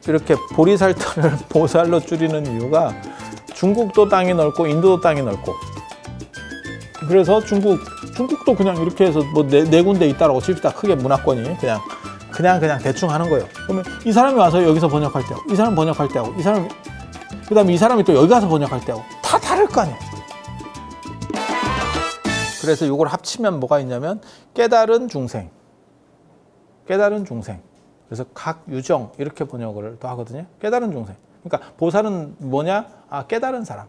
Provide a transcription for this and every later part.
이렇게 보리살터를 보살로 줄이는 이유가 중국도 땅이 넓고 인도도 땅이 넓고 그래서 중국도 그냥 이렇게 해서 뭐 네 군데 있다라고 칩시다. 크게 문화권이 그냥 대충 하는 거예요. 그러면 이 사람이 와서 여기서 번역할 때하고 이 사람 번역할 때하고 이 사람이 그다음에 이 사람이 또 여기 가서 번역할 때하고 다 다를 거 아니에요. 그래서 이걸 합치면 뭐가 있냐면 깨달은 중생. 그래서 각 유정 이렇게 번역을 또 하거든요. 깨달은 중생. 그러니까 보살은 뭐냐? 아, 깨달은 사람.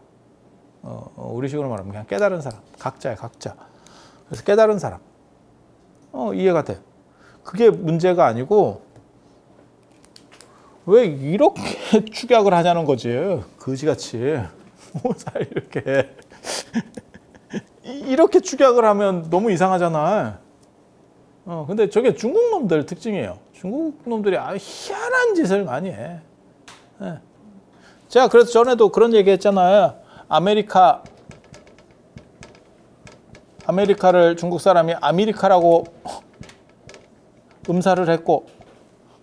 우리식으로 말하면 그냥 깨달은 사람. 각자야, 각자. 그래서 깨달은 사람. 이해가 돼. 그게 문제가 아니고 왜 이렇게 축약을 하자는 거지? 거지같이. 보살 이렇게 축약을 하면 너무 이상하잖아. 근데 저게 중국 놈들 특징이에요. 중국 놈들이 아주 희한한 짓을 많이 해. 네. 제가 그래서 전에도 그런 얘기 했잖아요. 아메리카를 중국 사람이 아메리카라고 음사를 했고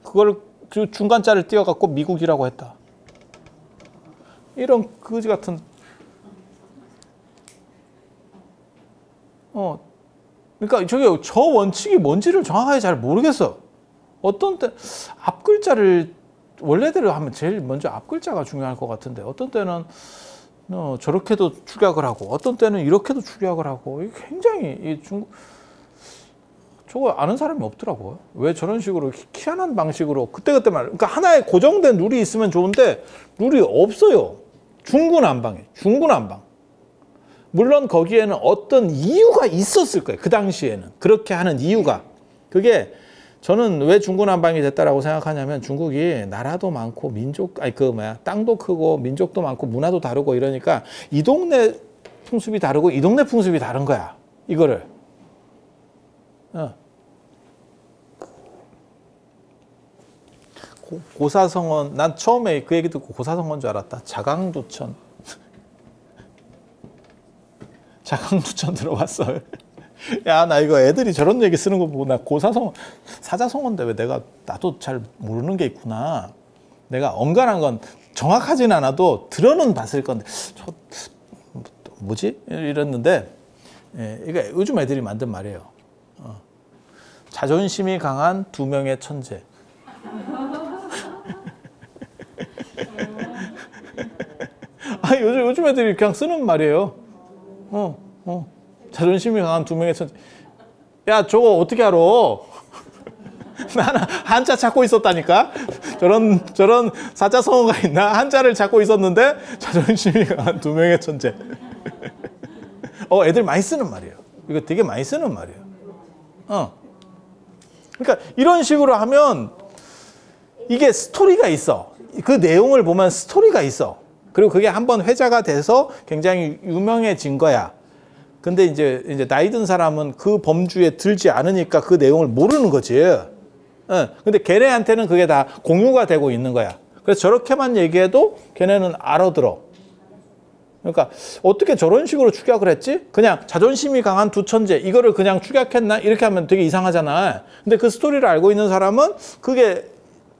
그걸 그 중간자를 띄워갖고 미국이라고 했다. 이런 거지 같은 그러니까 저게 저 원칙이 뭔지를 정확하게 잘 모르겠어. 어떤 때 앞글자를 원래대로 하면 제일 먼저 앞글자가 중요할 것 같은데 어떤 때는 저렇게도 축약을 하고 어떤 때는 이렇게도 축약을 하고 굉장히 이 중국 저거 아는 사람이 없더라고요. 왜 저런 식으로 희한한 방식으로 그때그때 말 그러니까 하나의 고정된 룰이 있으면 좋은데 룰이 없어요. 중구난방이에요. 중구난방. 물론 거기에는 어떤 이유가 있었을 거예요. 그 당시에는. 그렇게 하는 이유가. 그게 저는 왜 중구난방이 됐다라고 생각하냐면 중국이 나라도 많고 땅도 크고 민족도 많고 문화도 다르고 이러니까 이 동네 풍습이 다르고 이 동네 풍습이 다른 거야. 이거를. 고사성언, 난 처음에 그 얘기 듣고 고사성언인 줄 알았다. 자강두천. 자강두천 들어봤어요. 야, 나 이거 애들이 저런 얘기 쓰는 거 보고 나 고사성언, 사자성어인데 왜 나도 잘 모르는 게 있구나. 내가 언간한 건 정확하진 않아도 들어는 봤을 건데, 뭐지? 이랬는데, 이게 요즘 애들이 만든 말이에요. 자존심이 강한 두 명의 천재. 아, 요즘 애들이 그냥 쓰는 말이에요. 자존심이 강한 두 명의 천재. 야, 저거 어떻게 알아? 나는 한자 찾고 있었다니까. 저런 사자성어가 있나? 한자를 찾고 있었는데 자존심이 강한 두 명의 천재. 애들 많이 쓰는 말이에요. 이거 되게 많이 쓰는 말이에요. 그러니까 이런 식으로 하면 이게 스토리가 있어. 그 내용을 보면 스토리가 있어. 그리고 그게 한번 회자가 돼서 굉장히 유명해진 거야. 근데 이제 나이 든 사람은 그 범주에 들지 않으니까 그 내용을 모르는 거지. 근데 걔네한테는 그게 다 공유가 되고 있는 거야. 그래서 저렇게만 얘기해도 걔네는 알아들어. 그러니까 어떻게 저런 식으로 축약을 했지? 그냥 자존심이 강한 두 천재 이거를 그냥 축약했나? 이렇게 하면 되게 이상하잖아. 근데 그 스토리를 알고 있는 사람은 그게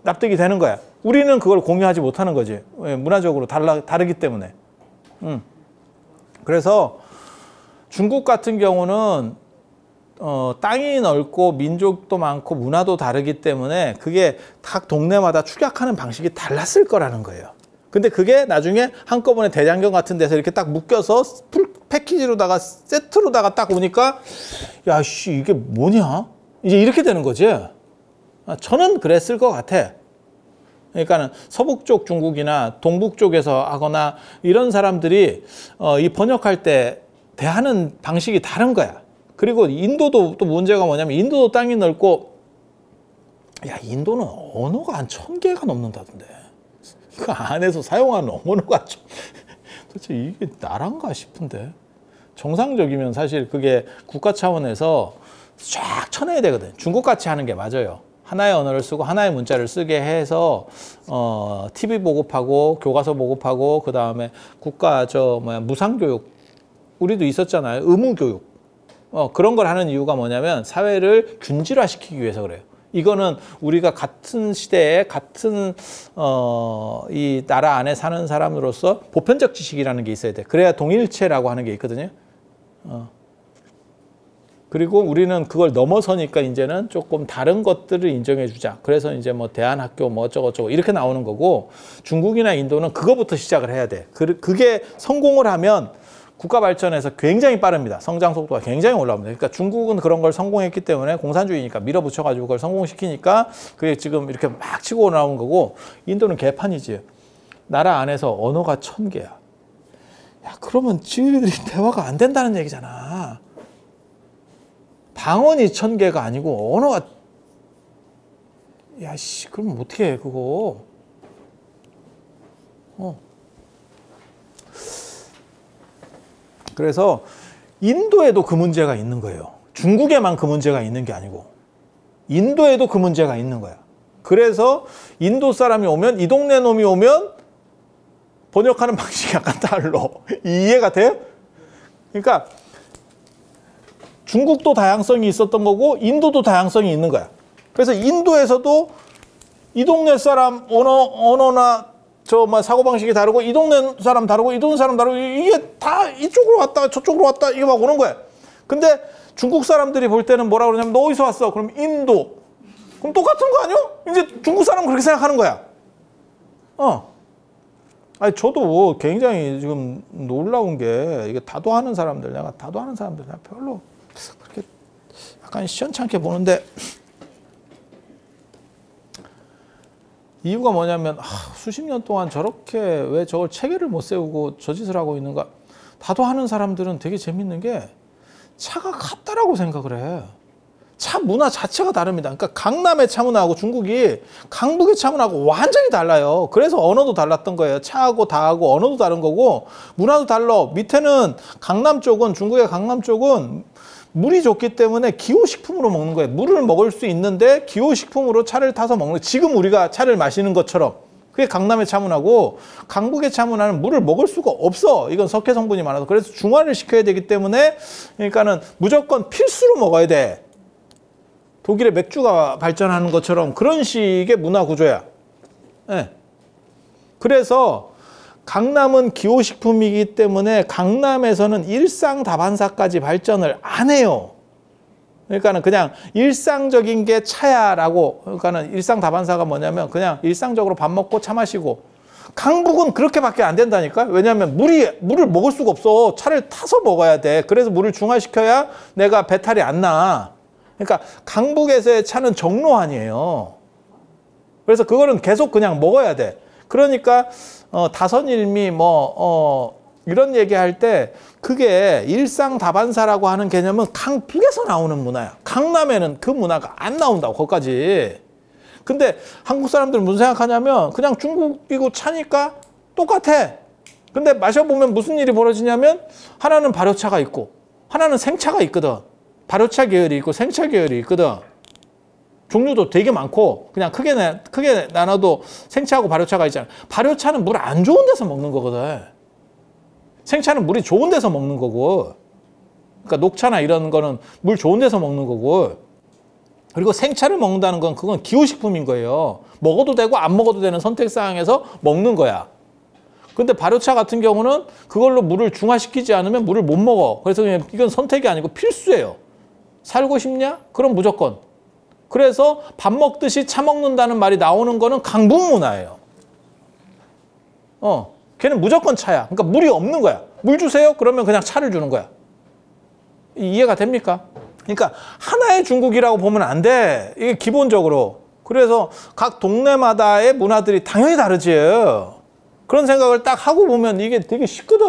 납득이 되는 거야. 우리는 그걸 공유하지 못하는 거지. 문화적으로 다르기 때문에. 그래서 중국 같은 경우는 땅이 넓고 민족도 많고 문화도 다르기 때문에 그게 각 동네마다 축약하는 방식이 달랐을 거라는 거예요. 근데 그게 나중에 한꺼번에 대장경 같은 데서 이렇게 딱 묶여서 풀 패키지로다가 세트로다가 딱 오니까 야, 씨, 이게 뭐냐? 이제 이렇게 되는 거지. 저는 그랬을 것 같아. 그러니까는 서북 쪽 중국이나 동북 쪽에서 하거나 이런 사람들이 이 번역할 때 대하는 방식이 다른 거야. 그리고 인도도 또 문제가 뭐냐면 인도도 땅이 넓고 야, 인도는 언어가 한 1000개가 넘는다던데. 그 안에서 사용하는 언어가 도대체 이게 나란가 싶은데. 정상적이면 사실 그게 국가 차원에서 쫙 쳐내야 되거든. 중국같이 하는 게 맞아요. 하나의 언어를 쓰고 하나의 문자를 쓰게 해서 TV 보급하고 교과서 보급하고 그 다음에 국가 무상교육 우리도 있었잖아요. 의무교육. 그런 걸 하는 이유가 뭐냐면 사회를 균질화시키기 위해서 그래요. 이거는 우리가 같은 시대에 같은 이 나라 안에 사는 사람으로서 보편적 지식이라는 게 있어야 돼. 그래야 동일체라고 하는 게 있거든요. 그리고 우리는 그걸 넘어서니까 이제는 조금 다른 것들을 인정해 주자. 그래서 이제 뭐 대안학교 뭐 어쩌고저쩌고 이렇게 나오는 거고, 중국이나 인도는 그거부터 시작을 해야 돼. 그게 성공을 하면 국가 발전에서 굉장히 빠릅니다. 성장 속도가 굉장히 올라옵니다. 그러니까 중국은 그런 걸 성공했기 때문에 공산주의니까 밀어붙여가지고 그걸 성공시키니까 그게 지금 이렇게 막 치고 나온 거고, 인도는 개판이지. 나라 안에서 언어가 1000개야. 야, 그러면 지들이 대화가 안 된다는 얘기잖아. 방언이 1000개가 아니고 언어가, 야, 씨, 그럼 어떻게 해, 그거. 그래서 인도에도 그 문제가 있는 거예요. 중국에만 그 문제가 있는 게 아니고 인도에도 그 문제가 있는 거야. 그래서 인도 사람이 오면, 이 동네 놈이 오면 번역하는 방식이 약간 달라. 이해가 돼요? 그러니까 중국도 다양성이 있었던 거고 인도도 다양성이 있는 거야. 그래서 인도에서도 이 동네 사람 언어나 저 뭐 사고방식이 다르고, 이 동네 사람 다르고, 이 동네 사람 다르고, 이게 다 이쪽으로 왔다 저쪽으로 왔다 이게 막 오는 거야. 근데 중국 사람들이 볼 때는 뭐라 그러냐면, 너 어디서 왔어? 그럼 인도. 그럼 똑같은 거 아니야? 이제 중국 사람은 그렇게 생각하는 거야. 아니, 저도 굉장히 지금 놀라운 게, 이게 다도하는 사람들, 내가 다도하는 사람들 내가 별로 그렇게 약간 시원찮게 보는데, 이유가 뭐냐면, 수십 년 동안 저렇게 왜 저걸 체계를 못 세우고 저 짓을 하고 있는가. 다도하는 사람들은 되게 재밌는 게 차가 같다라고 생각을 해. 차 문화 자체가 다릅니다. 그러니까 강남의 차 문화하고 중국이 강북의 차 문화하고 완전히 달라요. 그래서 언어도 달랐던 거예요. 차하고 다하고 언어도 다른 거고 문화도 달라. 밑에는 강남 쪽은, 중국의 강남 쪽은 물이 좋기 때문에 기호식품으로 먹는 거예요. 물을 먹을 수 있는데 기호식품으로 차를 타서 먹는 거예요. 지금 우리가 차를 마시는 것처럼. 그게 강남의 차 문화고, 강북의 차 문화는 물을 먹을 수가 없어. 이건 석회 성분이 많아서. 그래서 중화를 시켜야 되기 때문에, 그러니까는 무조건 필수로 먹어야 돼. 독일의 맥주가 발전하는 것처럼 그런 식의 문화 구조야. 네. 그래서 강남은 기호식품이기 때문에 강남에서는 일상 다반사까지 발전을 안 해요. 그러니까는 그냥 일상적인 게 차야라고. 그러니까는 일상 다반사가 뭐냐면 그냥 일상적으로 밥 먹고 차 마시고. 강북은 그렇게밖에 안 된다니까. 왜냐하면 물을 먹을 수가 없어. 차를 타서 먹어야 돼. 그래서 물을 중화시켜야 내가 배탈이 안 나. 그러니까 강북에서의 차는 정로환이에요. 그래서 그거는 계속 그냥 먹어야 돼. 그러니까 다선일미 이런 얘기할 때 그게 일상 다반사라고 하는 개념은 강북에서 나오는 문화야. 강남에는 그 문화가 안 나온다고, 거기까지. 근데 한국 사람들은 무슨 생각하냐면 그냥 중국이고 차니까 똑같아. 근데 마셔보면 무슨 일이 벌어지냐면 하나는 발효차가 있고 하나는 생차가 있거든. 발효차 계열이 있고 생차 계열이 있거든. 종류도 되게 많고 그냥 크게 나눠도 생차하고 발효차가 있잖아. 발효차는 물 안 좋은 데서 먹는 거거든. 생차는 물이 좋은 데서 먹는 거고, 그러니까 녹차나 이런 거는 물 좋은 데서 먹는 거고, 그리고 생차를 먹는다는 건 그건 기호식품인 거예요. 먹어도 되고 안 먹어도 되는 선택사항에서 먹는 거야. 근데 발효차 같은 경우는 그걸로 물을 중화시키지 않으면 물을 못 먹어. 그래서 그냥 이건 선택이 아니고 필수예요. 살고 싶냐? 그럼 무조건. 그래서 밥 먹듯이 차 먹는다는 말이 나오는 거는 강북 문화예요. 걔는 무조건 차야. 그러니까 물이 없는 거야. 물 주세요? 그러면 그냥 차를 주는 거야. 이해가 됩니까? 그러니까 하나의 중국이라고 보면 안 돼. 이게 기본적으로. 그래서 각 동네마다의 문화들이 당연히 다르지. 그런 생각을 딱 하고 보면 이게 되게 쉽거든.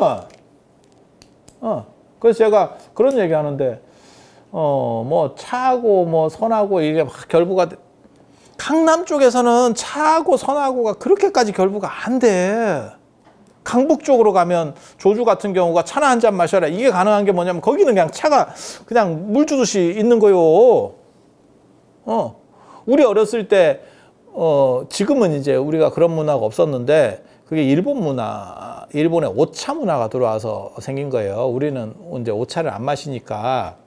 그래서 제가 그런 얘기 하는데, 차하고 선하고 이게 막 결부가 돼. 강남 쪽에서는 차하고 선하고가 그렇게까지 결부가 안 돼. 강북 쪽으로 가면 조주 같은 경우가 차나 한 잔 마셔라. 이게 가능한 게 뭐냐면 거기는 그냥 차가 그냥 물 주듯이 있는 거요. 우리 어렸을 때, 지금은 이제 우리가 그런 문화가 없었는데 그게 일본 문화, 일본의 오차 문화가 들어와서 생긴 거예요. 우리는 이제 오차를 안 마시니까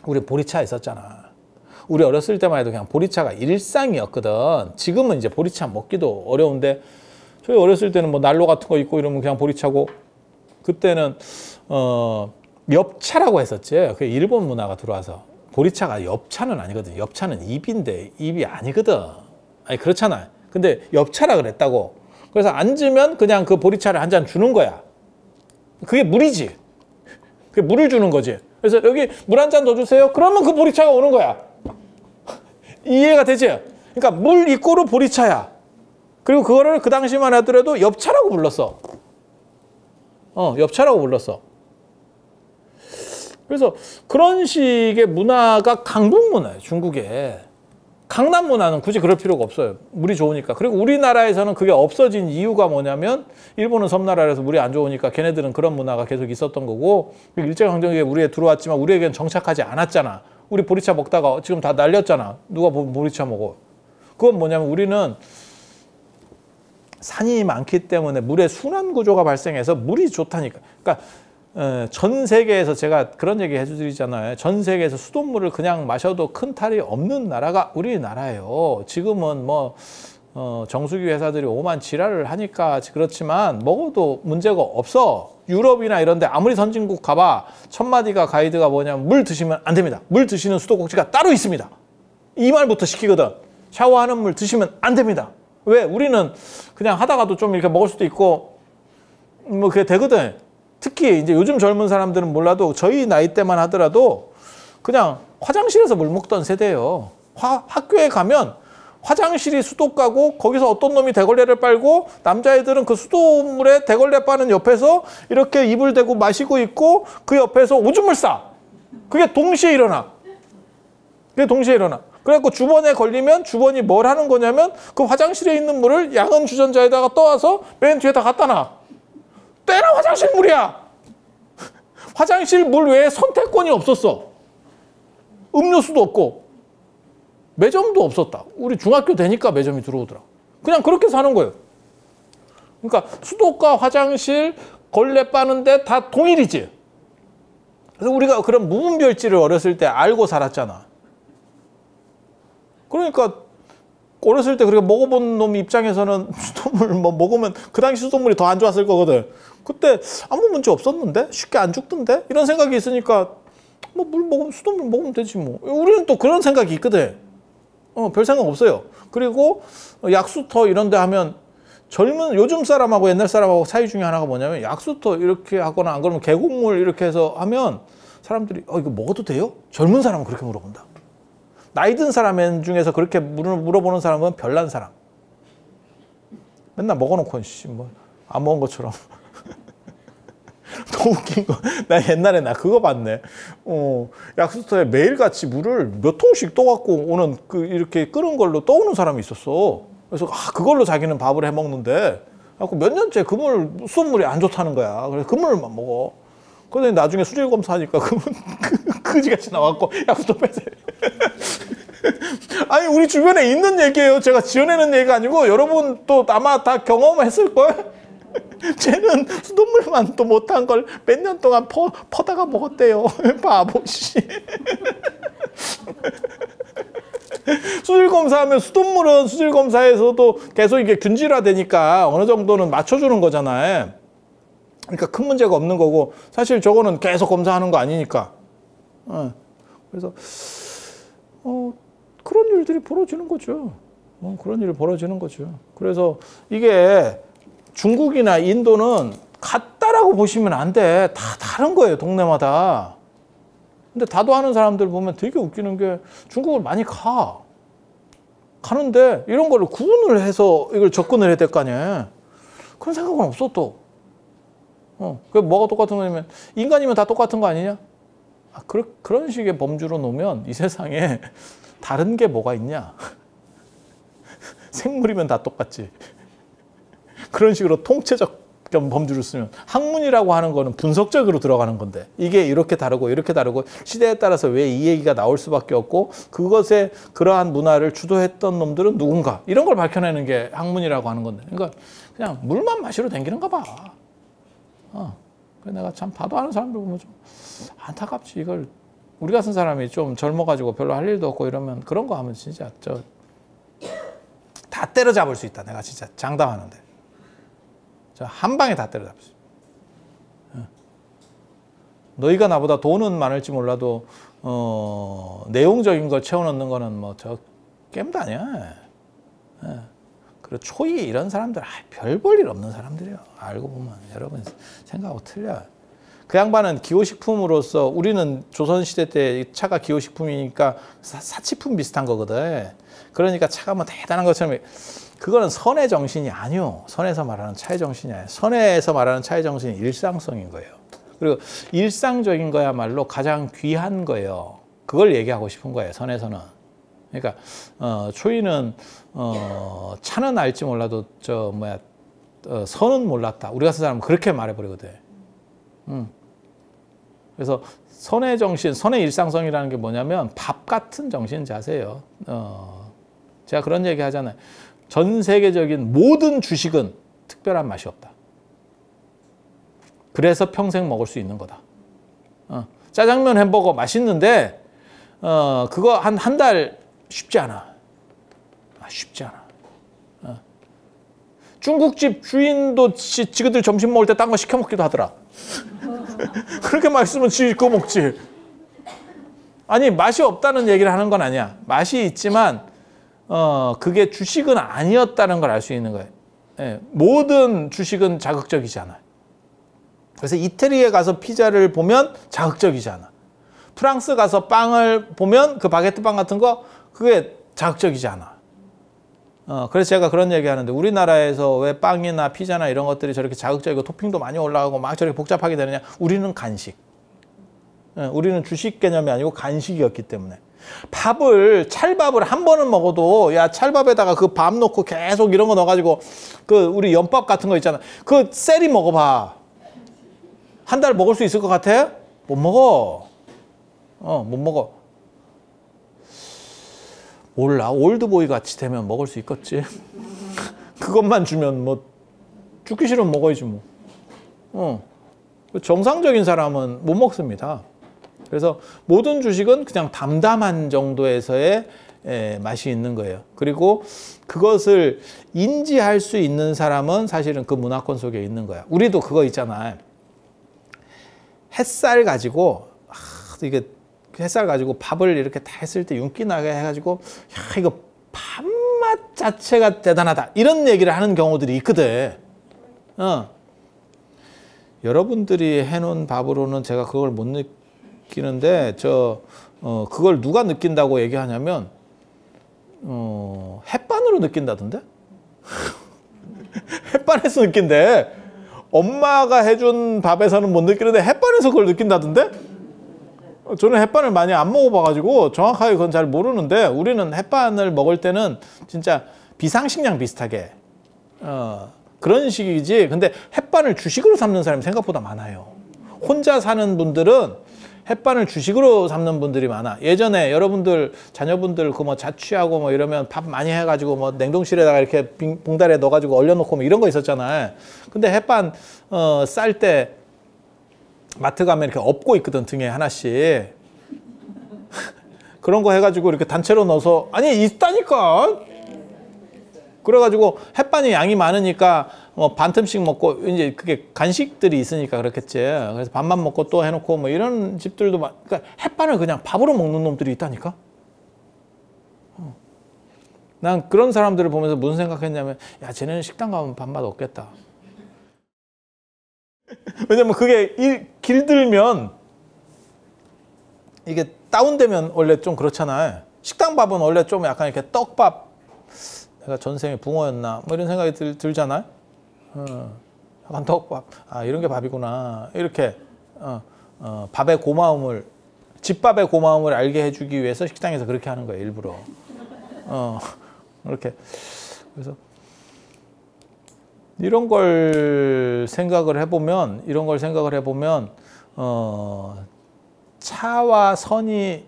우리 보리차 있었잖아. 우리 어렸을 때만 해도 그냥 보리차가 일상이었거든. 지금은 이제 보리차 먹기도 어려운데 저희 어렸을 때는 뭐 난로 같은 거 있고 이러면 그냥 보리차고, 그때는 엽차라고 했었지. 그 일본 문화가 들어와서. 보리차가 엽차는 아니거든. 엽차는 입인데 입이 아니거든. 아니 그렇잖아. 근데 엽차라 그랬다고. 그래서 앉으면 그냥 그 보리차를 한 잔 주는 거야. 그게 물이지. 그게 물을 주는 거지. 그래서 여기 물 한 잔 더 주세요. 그러면 그 보리차가 오는 거야. 이해가 되지? 그러니까 물 이꼬르 보리차야. 그리고 그거를 그 당시만 하더라도 엽차라고 불렀어. 엽차라고 불렀어. 그래서 그런 식의 문화가 강북 문화예요, 중국에. 강남 문화는 굳이 그럴 필요가 없어요. 물이 좋으니까. 그리고 우리나라에서는 그게 없어진 이유가 뭐냐면 일본은 섬나라라서 물이 안 좋으니까 걔네들은 그런 문화가 계속 있었던 거고, 일제강점기에 우리에 들어왔지만 우리에겐 정착하지 않았잖아. 우리 보리차 먹다가 지금 다 날렸잖아. 누가 보리차 먹어. 그건 뭐냐면 우리는 산이 많기 때문에 물의 순환 구조가 발생해서 물이 좋다니까. 그러니까 전 세계에서 제가 그런 얘기 해드리잖아요. 전 세계에서 수돗물을 그냥 마셔도 큰 탈이 없는 나라가 우리나라예요. 지금은 뭐 정수기 회사들이 오만 지랄을 하니까 그렇지만 먹어도 문제가 없어. 유럽이나 이런 데 아무리 선진국 가봐 첫 마디가 가이드가 뭐냐면 물 드시면 안 됩니다. 물 드시는 수도꼭지가 따로 있습니다. 이 말부터 시키거든. 샤워하는 물 드시면 안 됩니다. 왜? 우리는 그냥 하다가도 좀 이렇게 먹을 수도 있고 뭐 그게 되거든. 특히 이제 요즘 젊은 사람들은 몰라도 저희 나이 때만 하더라도 그냥 화장실에서 물 먹던 세대예요. 학교에 가면 화장실이 수도가고 거기서 어떤 놈이 대걸레를 빨고 남자애들은 그 수돗물에 대걸레 빠는 옆에서 이렇게 입을 대고 마시고 있고 그 옆에서 오줌을 싸. 그게 동시에 일어나. 그게 동시에 일어나. 그래갖고 주번에 걸리면 주번이 뭘 하는 거냐면 그 화장실에 있는 물을 양은 주전자에다가 떠와서 맨 뒤에다 갖다 놔. 때나 화장실 물이야. 화장실 물 외에 선택권이 없었어. 음료수도 없고 매점도 없었다. 우리 중학교 되니까 매점이 들어오더라. 그냥 그렇게 사는 거예요. 그러니까 수도가 화장실 걸레 빠는데 다 동일이지. 그래서 우리가 그런 무분별지를 어렸을 때 알고 살았잖아. 그러니까 어렸을 때 그렇게 먹어본 놈 입장에서는 수돗물 뭐 먹으면 그 당시 수돗물이 더 안 좋았을 거거든. 그때 아무 문제 없었는데 쉽게 안 죽던데 이런 생각이 있으니까 뭐 물 먹으면 수돗물 먹으면 되지 뭐. 우리는 또 그런 생각이 있거든. 별 생각 없어요. 그리고 약수터 이런 데 하면 젊은 요즘 사람하고 옛날 사람하고 차이 중에 하나가 뭐냐면 약수터 이렇게 하거나 안 그러면 계곡물 이렇게 해서 하면 사람들이 이거 먹어도 돼요? 젊은 사람은 그렇게 물어본다. 나이 든 사람 중에서 그렇게 물어보는 사람은 별난 사람. 맨날 먹어놓고 뭐 안 먹은 것처럼. 더 웃긴 거, 나 옛날에 나 그거 봤네. 약수터에 매일같이 물을 몇 통씩 떠갖고 오는 그 이렇게 끓은 걸로 떠오는 사람이 있었어. 그래서 그걸로 자기는 밥을 해 먹는데, 몇 년째 그 물 수돗물이 안 좋다는 거야. 그래서 그 물만 먹어. 그런데 나중에 수질 검사하니까 그지같이 나왔고 약수터 빼세요. 아니 우리 주변에 있는 얘기예요. 제가 지어내는 얘기가 아니고 여러분 또 아마 다 경험했을걸? 쟤는 수돗물만 또 못한 걸 몇 년 동안 퍼다가 먹었대요. 바보 씨. 수질검사하면 수돗물은 수질검사에서도 계속 이게 균질화되니까 어느 정도는 맞춰주는 거잖아요. 그러니까 큰 문제가 없는 거고 사실 저거는 계속 검사하는 거 아니니까. 그래서 그런 일들이 벌어지는 거죠. 그런 일이 벌어지는 거죠. 그래서 이게 중국이나 인도는 같다라고 보시면 안 돼. 다 다른 거예요, 동네마다. 근데 다도하는 사람들 보면 되게 웃기는 게 중국을 많이 가는데 이런 거를 구분을 해서 이걸 접근을 해야 될 거 아니에요. 그런 생각은 없어 또. 그 뭐가 똑같은 거냐면 인간이면 다 똑같은 거 아니냐? 그런 식의 범주로 놓으면 이 세상에 다른 게 뭐가 있냐? 생물이면 다 똑같지. 그런 식으로 통체적 범주를 쓰면 학문이라고 하는 거는 분석적으로 들어가는 건데 이게 이렇게 다르고 이렇게 다르고 시대에 따라서 왜 이 얘기가 나올 수밖에 없고 그것에 그러한 문화를 주도했던 놈들은 누군가 이런 걸 밝혀내는 게 학문이라고 하는 건데 그러니까 그냥 물만 마시러 다니는가 봐. 그래서 내가 참 다도하는 사람들 보면 좀 안타깝지. 이걸 우리 같은 사람이 좀 젊어가지고 별로 할 일도 없고 이러면 그런 거 하면 진짜 다 때려잡을 수 있다. 내가 진짜 장담하는데. 한 방에 다 때려잡을 수 있다. 너희가 나보다 돈은 많을지 몰라도 내용적인 걸 채워넣는 거는 뭐 저 게임도 아니야. 그리고 초이 이런 사람들 별 볼 일 없는 사람들이에요. 알고 보면 여러분 생각하고 틀려요. 그 양반은 기호식품으로서 우리는 조선시대 때 차가 기호식품이니까 사치품 비슷한 거거든. 그러니까 차가 뭐 대단한 것처럼 그거는 선의 정신이 아니요. 선에서 말하는 차의 정신이 아니에요. 선에서 말하는 차의 정신이 일상성인 거예요. 그리고 일상적인 거야말로 가장 귀한 거예요. 그걸 얘기하고 싶은 거예요. 선에서는. 그러니까 초이는 차는 알지 몰라도 선은 몰랐다. 우리 같은 사람은 그렇게 말해버리거든. 그래서 선의 정신, 선의 일상성이라는 게 뭐냐면 밥 같은 정신 자세예요. 제가 그런 얘기 하잖아요. 전 세계적인 모든 주식은 특별한 맛이 없다. 그래서 평생 먹을 수 있는 거다. 짜장면 햄버거 맛있는데 그거 한 달 쉽지 않아. 쉽지 않아. 중국집 주인도 지그들 점심 먹을 때 딴 거 시켜 먹기도 하더라. 그렇게 맛있으면 지 그거 먹지. 아니 맛이 없다는 얘기를 하는 건 아니야. 맛이 있지만 그게 주식은 아니었다는 걸 알 수 있는 거예요. 예, 모든 주식은 자극적이지 않아요. 그래서 이태리에 가서 피자를 보면 자극적이지 않아. 프랑스 가서 빵을 보면 그 바게트 빵 같은 거 그게 자극적이지 않아. 그래서 제가 그런 얘기 하는데 우리나라에서 왜 빵이나 피자나 이런 것들이 저렇게 자극적이고 토핑도 많이 올라가고 막 저렇게 복잡하게 되느냐. 우리는 간식. 우리는 주식 개념이 아니고 간식이었기 때문에. 찰밥을 한 번은 먹어도 야 찰밥에다가 그 밥 넣고 계속 이런 거 넣어가지고 그 우리 연밥 같은 거 있잖아. 그 셀이 먹어봐. 한 달 먹을 수 있을 것 같아? 못 먹어. 못 먹어. 몰라. 올드보이 같이 되면 먹을 수 있겠지. 그것만 주면 뭐 죽기 싫으면 먹어야지 뭐. 정상적인 사람은 못 먹습니다. 그래서 모든 주식은 그냥 담담한 정도에서의 맛이 있는 거예요. 그리고 그것을 인지할 수 있는 사람은 사실은 그 문화권 속에 있는 거야. 우리도 그거 있잖아. 햇살 가지고 이게 햇살 가지고 밥을 이렇게 다 했을 때 윤기 나게 해가지고 야 이거 밥맛 자체가 대단하다 이런 얘기를 하는 경우들이 있거든. 여러분들이 해놓은 밥으로는 제가 그걸 못 느끼는데 그걸 누가 느낀다고 얘기하냐면 햇반으로 느낀다던데? 햇반에서 느낀대. 엄마가 해준 밥에서는 못 느끼는데 햇반에서 그걸 느낀다던데? 저는 햇반을 많이 안 먹어봐가지고 정확하게 그건 잘 모르는데 우리는 햇반을 먹을 때는 진짜 비상식량 비슷하게 그런 식이지. 근데 햇반을 주식으로 삼는 사람이 생각보다 많아요. 혼자 사는 분들은 햇반을 주식으로 삼는 분들이 많아. 예전에 여러분들 자녀분들 그 뭐 자취하고 뭐 이러면 밥 많이 해가지고 뭐 냉동실에다가 이렇게 봉다리에 넣어가지고 얼려놓고 뭐 이런 거 있었잖아요. 근데 햇반 쌀 때 마트 가면 이렇게 엎고 있거든, 등에 하나씩. 그런 거 해가지고 이렇게 단체로 넣어서 아니 있다니까. 그래가지고 햇반이 양이 많으니까 반 틈씩 먹고 이제 그게 간식들이 있으니까 그렇겠지. 그래서 밥만 먹고 또 해놓고 뭐 이런 집들도 그러니까 햇반을 그냥 밥으로 먹는 놈들이 있다니까. 난 그런 사람들을 보면서 무슨 생각했냐면 야 쟤네는 식당 가면 밥맛 없겠다. 왜냐면 그게 길들면 이게 다운되면 원래 좀 그렇잖아요. 식당 밥은 원래 좀 약간 이렇게 떡밥 내가 전생에 붕어였나 뭐 이런 생각이 들잖아요. 약간 떡밥 이런 게 밥이구나 이렇게 밥의 고마움을 집밥의 고마움을 알게 해주기 위해서 식당에서 그렇게 하는 거예요. 일부러 이렇게. 그래서 이런 걸 생각을 해보면 차와 선이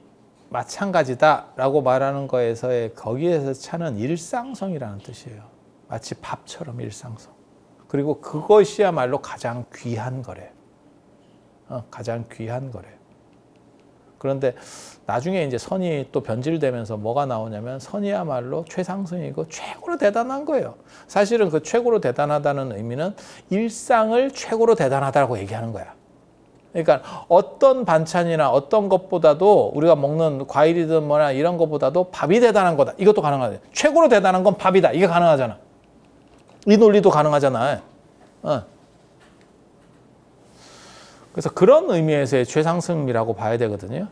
마찬가지다라고 말하는 거에서의 거기에서 차는 일상성이라는 뜻이에요. 마치 밥처럼 일상성. 그리고 그것이야말로 가장 귀한 거래. 가장 귀한 거래. 그런데 나중에 이제 선이 또 변질되면서 뭐가 나오냐면 선이야말로 최상승이고 최고로 대단한 거예요. 사실은 그 최고로 대단하다는 의미는 일상을 최고로 대단하다고 얘기하는 거야. 그러니까 어떤 반찬이나 어떤 것보다도 우리가 먹는 과일이든 뭐나 이런 것보다도 밥이 대단한 거다. 이것도 가능하대. 최고로 대단한 건 밥이다. 이게 가능하잖아. 이 논리도 가능하잖아. 그래서 그런 의미에서의 최상승이라고 봐야 되거든요.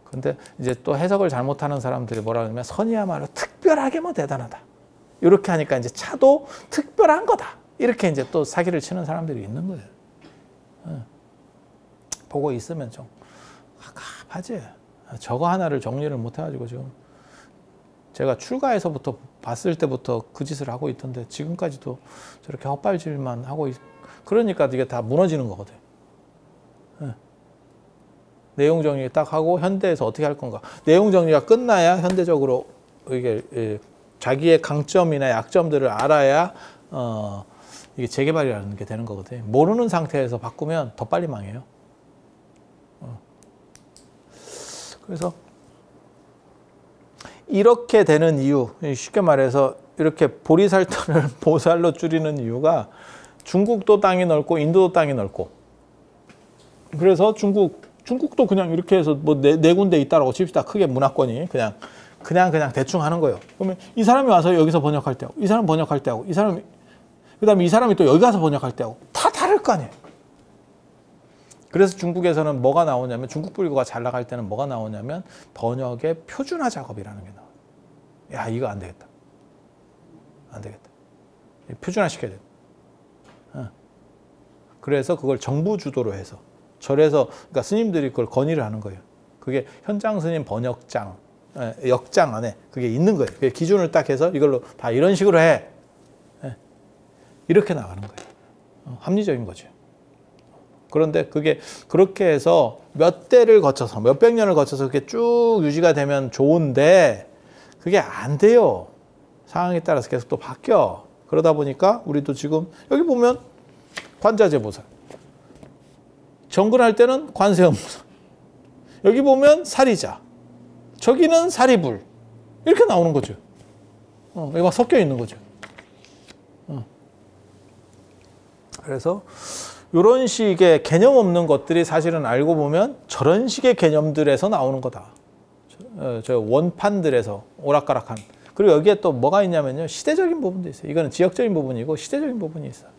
근데 이제 또 해석을 잘못하는 사람들이 뭐라 그러냐면 선이야말로 특별하게 뭐 대단하다. 이렇게 하니까 이제 차도 특별한 거다. 이렇게 이제 또 사기를 치는 사람들이 있는 거예요. 보고 있으면 좀 갑갑하지. 저거 하나를 정리를 못 해가지고 지금 제가 출가해서부터 봤을 때부터 그 짓을 하고 있던데 지금까지도 저렇게 헛발질만 하고 그러니까 이게 다 무너지는 거거든. 내용 정리 딱 하고 현대에서 어떻게 할 건가. 내용 정리가 끝나야 현대적으로 이게 자기의 강점이나 약점들을 알아야 이게 재개발이라는 게 되는 거거든요. 모르는 상태에서 바꾸면 더 빨리 망해요. 그래서 이렇게 되는 이유, 쉽게 말해서 이렇게 보리살터를 보살로 줄이는 이유가 중국도 땅이 넓고 인도도 땅이 넓고 그래서 중국도 그냥 이렇게 해서 뭐 네 군데 있다라고 칩시다. 크게 문화권이 그냥 대충 하는 거예요. 그러면 이 사람이 와서 여기서 번역할 때하고 이 사람 번역할 때하고 이 사람이 그다음에 이 사람이 또 여기 가서 번역할 때하고 다 다를 거 아니에요. 그래서 중국에서는 뭐가 나오냐면 중국 불교가 잘 나갈 때는 뭐가 나오냐면 번역의 표준화 작업이라는 게 나와요. 야 이거 안 되겠다. 안 되겠다. 표준화 시켜야 돼. 그래서 그걸 정부 주도로 해서 절에서 그러니까 스님들이 그걸 건의를 하는 거예요. 그게 현장 스님 번역장, 역장 안에 그게 있는 거예요. 그게 기준을 딱 해서 이걸로 다 이런 식으로 해. 이렇게 나가는 거예요. 합리적인 거죠. 그런데 그게 그렇게 해서 몇 대를 거쳐서 몇백 년을 거쳐서 그게 쭉 유지가 되면 좋은데 그게 안 돼요. 상황에 따라서 계속 또 바뀌어. 그러다 보니까 우리도 지금 여기 보면 관자재보살. 정근할 때는 관세음보살. 여기 보면 사리자. 저기는 사리불. 이렇게 나오는 거죠. 여기 막 섞여 있는 거죠. 그래서 이런 식의 개념 없는 것들이 사실은 알고 보면 저런 식의 개념들에서 나오는 거다. 저 원판들에서 오락가락한. 그리고 여기에 또 뭐가 있냐면요. 시대적인 부분도 있어요. 이거는 지역적인 부분이고 시대적인 부분이 있어요.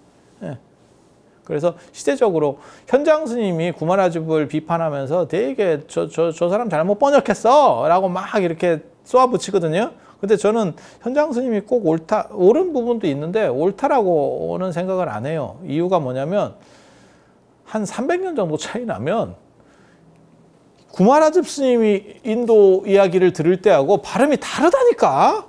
그래서 시대적으로 현장 스님이 구마라집을 비판하면서 되게 저 사람 잘못 번역했어 라고 막 이렇게 쏘아붙이거든요. 근데 저는 현장 스님이 꼭 옳은 부분도 있는데 옳다라고는 생각을 안 해요. 이유가 뭐냐면 한 300년 정도 차이 나면 구마라집 스님이 인도 이야기를 들을 때하고 발음이 다르다니까.